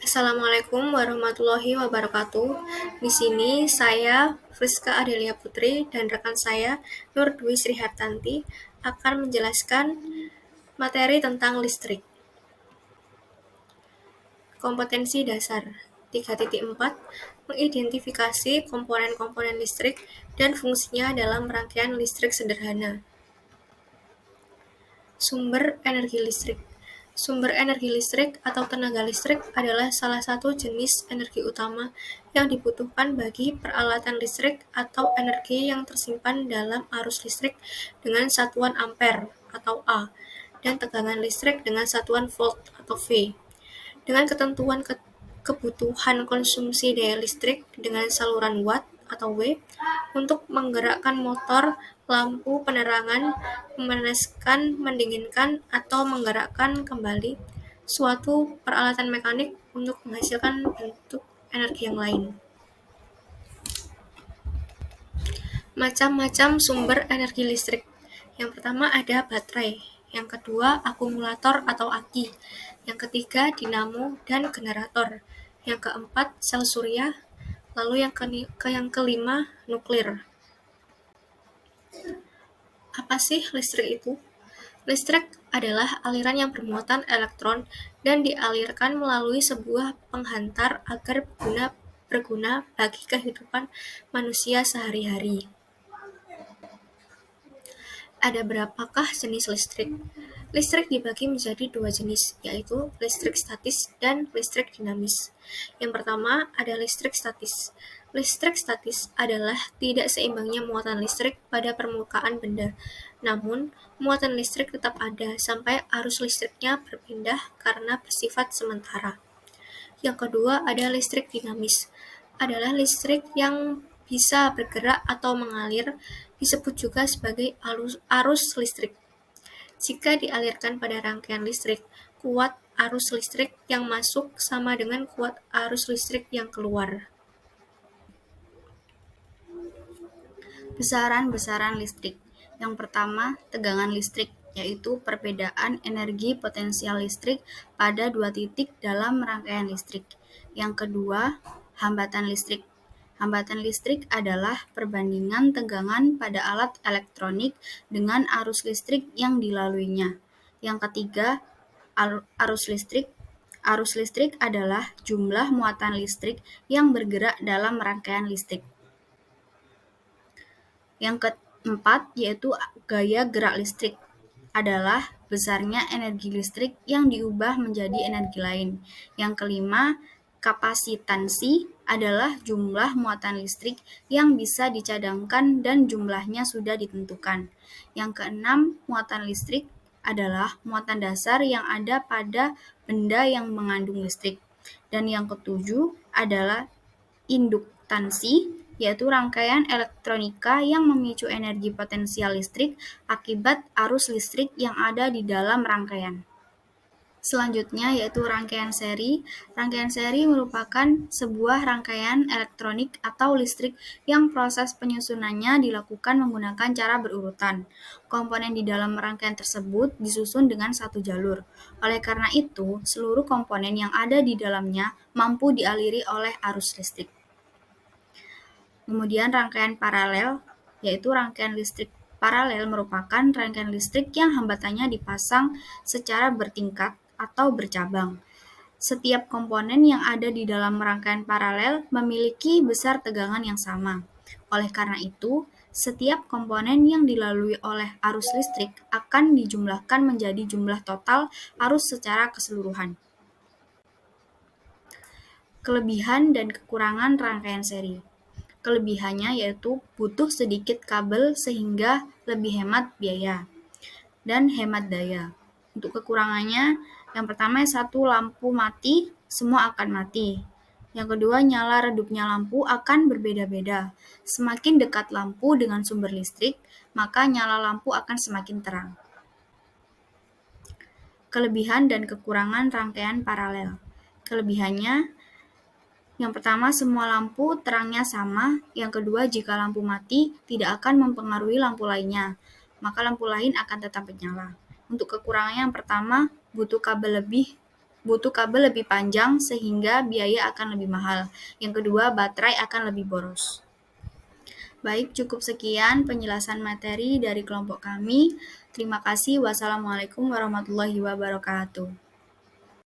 Assalamualaikum warahmatullahi wabarakatuh. Di sini saya, Friska Adelia Putri, dan rekan saya, Nur Dwi Srihartanti, akan menjelaskan materi tentang listrik. Kompetensi dasar 3.4 Mengidentifikasi komponen-komponen listrik dan fungsinya dalam rangkaian listrik sederhana. Sumber energi listrik. Sumber energi listrik atau tenaga listrik adalah salah satu jenis energi utama yang dibutuhkan bagi peralatan listrik atau energi yang tersimpan dalam arus listrik dengan satuan ampere atau A dan tegangan listrik dengan satuan volt atau V. Dengan ketentuan kebutuhan konsumsi daya listrik dengan saluran watt atau W untuk menggerakkan motor, lampu penerangan, memanaskan, mendinginkan, atau menggerakkan kembali suatu peralatan mekanik untuk menghasilkan bentuk energi yang lain. Macam-macam sumber energi listrik. Yang pertama ada baterai, yang kedua akumulator atau aki, yang ketiga dinamo dan generator, yang keempat sel surya, lalu yang kelima nuklir. Apa sih listrik itu? Listrik adalah aliran yang bermuatan elektron dan dialirkan melalui sebuah penghantar agar berguna bagi kehidupan manusia sehari-hari. Ada berapakah jenis listrik? Listrik dibagi menjadi dua jenis, yaitu listrik statis dan listrik dinamis. Yang pertama ada listrik statis. Listrik statis adalah tidak seimbangnya muatan listrik pada permukaan benda. Namun, muatan listrik tetap ada sampai arus listriknya berpindah karena bersifat sementara. Yang kedua ada listrik dinamis. Adalah listrik yang bisa bergerak atau mengalir, disebut juga sebagai arus listrik. Jika dialirkan pada rangkaian listrik, kuat arus listrik yang masuk sama dengan kuat arus listrik yang keluar. Besaran-besaran listrik. Yang pertama, tegangan listrik, yaitu perbedaan energi potensial listrik pada dua titik dalam rangkaian listrik. Yang kedua, hambatan listrik. Hambatan listrik adalah perbandingan tegangan pada alat elektronik dengan arus listrik yang dilaluinya. Yang ketiga, arus listrik. Arus listrik adalah jumlah muatan listrik yang bergerak dalam rangkaian listrik. Yang keempat, yaitu gaya gerak listrik, adalah besarnya energi listrik yang diubah menjadi energi lain. Yang kelima, kapasitansi adalah jumlah muatan listrik yang bisa dicadangkan dan jumlahnya sudah ditentukan. Yang keenam, muatan listrik adalah muatan dasar yang ada pada benda yang mengandung listrik. Dan yang ketujuh adalah induktansi, yaitu rangkaian elektronika yang memicu energi potensial listrik akibat arus listrik yang ada di dalam rangkaian. Selanjutnya yaitu rangkaian seri. Rangkaian seri merupakan sebuah rangkaian elektronik atau listrik yang proses penyusunannya dilakukan menggunakan cara berurutan. Komponen di dalam rangkaian tersebut disusun dengan satu jalur. Oleh karena itu, seluruh komponen yang ada di dalamnya mampu dialiri oleh arus listrik. Kemudian rangkaian paralel, yaitu rangkaian listrik paralel merupakan rangkaian listrik yang hambatannya dipasang secara bertingkat atau bercabang. Setiap komponen yang ada di dalam rangkaian paralel memiliki besar tegangan yang sama. Oleh karena itu, setiap komponen yang dilalui oleh arus listrik akan dijumlahkan menjadi jumlah total arus secara keseluruhan. Kelebihan dan kekurangan rangkaian seri. Kelebihannya yaitu butuh sedikit kabel sehingga lebih hemat biaya dan hemat daya. Untuk kekurangannya, yang pertama satu, lampu mati, semua akan mati. Yang kedua, nyala redupnya lampu akan berbeda-beda. Semakin dekat lampu dengan sumber listrik, maka nyala lampu akan semakin terang. Kelebihan dan kekurangan rangkaian paralel. Kelebihannya, yang pertama, semua lampu terangnya sama. Yang kedua, jika lampu mati, tidak akan mempengaruhi lampu lainnya, maka lampu lain akan tetap menyala. Untuk kekurangannya, yang pertama, butuh kabel lebih butuh kabel lebih panjang sehingga biaya akan lebih mahal. Yang kedua, baterai akan lebih boros. Baik, cukup sekian penjelasan materi dari kelompok kami. Terima kasih. Wassalamualaikum warahmatullahi wabarakatuh.